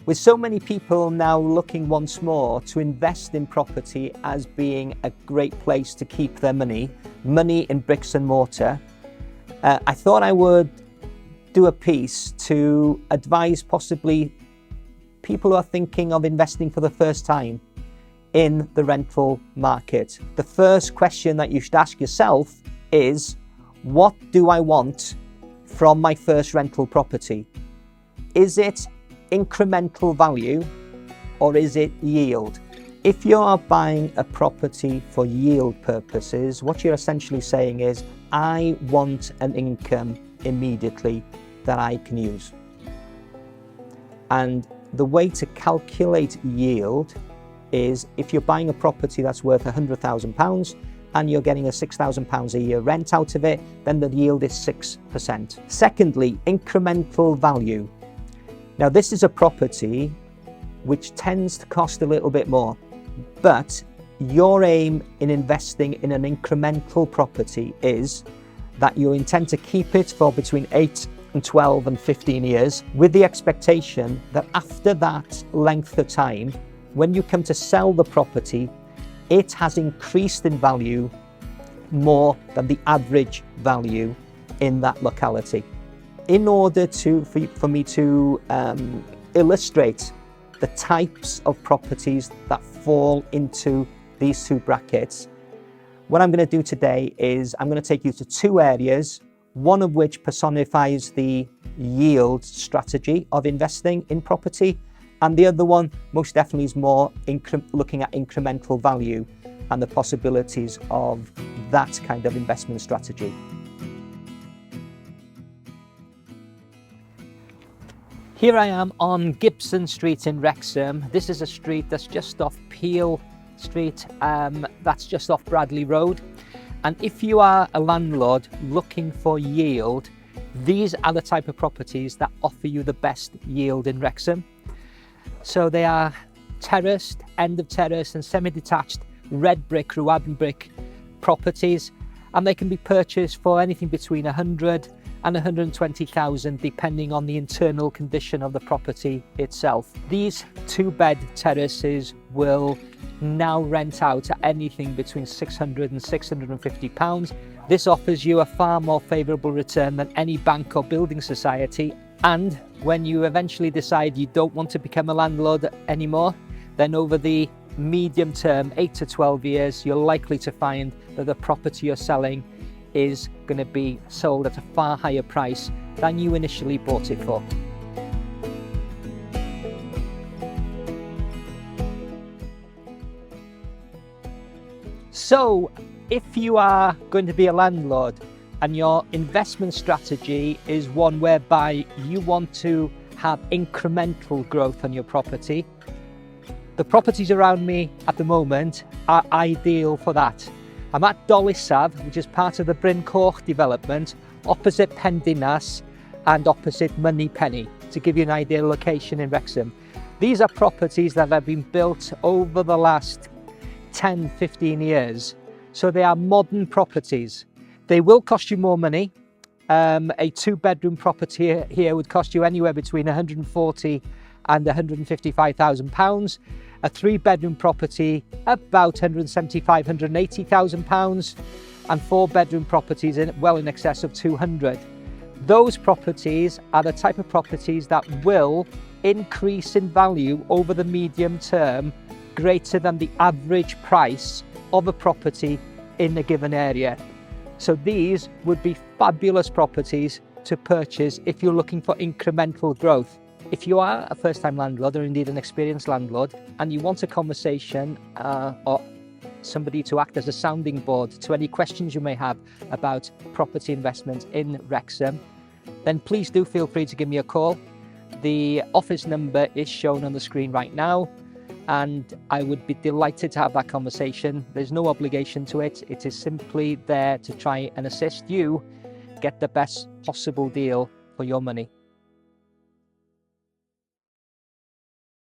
With so many people now looking once more to invest in property as being a great place to keep their money in bricks and mortar, I thought I would do a piece to advise possibly people who are thinking of investing for the first time in the rental market. The first question that you should ask yourself is, what do I want from my first rental property? Is it incremental value or is it yield? If you are buying a property for yield purposes, what you're essentially saying is, I want an income immediately that I can use. And the way to calculate yield is, if you're buying a property that's worth £100,000 and you're getting a £6,000 a year rent out of it, then the yield is 6%. Secondly, incremental value. Now, this is a property which tends to cost a little bit more, but your aim in investing in an incremental property is that you intend to keep it for between 8 and 12 and 15 years, with the expectation that after that length of time, when you come to sell the property, it has increased in value more than the average value in that locality. In order for me to illustrate the types of properties that fall into these two brackets, what I'm going to do today is I'm going to take you to two areas, one of which personifies the yield strategy of investing in property, and the other one most definitely is more looking at incremental value and the possibilities of that kind of investment strategy. Here I am on Gibson Street in Wrexham. This is a street that's just off Peel Street, that's just off Bradley Road. And if you are a landlord looking for yield, these are the type of properties that offer you the best yield in Wrexham. So they are terraced, end of terrace and semi-detached red brick, Ruaben brick properties, and they can be purchased for anything between 100 and 120,000 depending on the internal condition of the property itself. These two-bed terraces will now rent out at anything between £600 and £650. This offers you a far more favourable return than any bank or building society, and when you eventually decide you don't want to become a landlord anymore, then over the medium term, 8 to 12 years, you're likely to find that the property you're selling is going to be sold at a far higher price than you initially bought it for. So, if you are going to be a landlord and your investment strategy is one whereby you want to have incremental growth on your property, the properties around me at the moment are ideal for that. I'm at Dolysaf, which is part of the Bryn Coch development, opposite Pendinas and opposite Moneypenny, to give you an idea of location in Wrexham. These are properties that have been built over the last 10, 15 years. So they are modern properties. They will cost you more money. A two-bedroom property here would cost you anywhere between £140,000 and £155,000. A three-bedroom property about £175,000, £180,000, and four-bedroom properties well in excess of £200,000. Those properties are the type of properties that will increase in value over the medium term, greater than the average price of a property in a given area. So these would be fabulous properties to purchase if you're looking for incremental growth. If you are a first-time landlord or indeed an experienced landlord and you want a conversation or somebody to act as a sounding board to any questions you may have about property investment in Wrexham, then please do feel free to give me a call. The office number is shown on the screen right now, and I would be delighted to have that conversation. There's no obligation to it. It is simply there to try and assist you get the best possible deal for your money.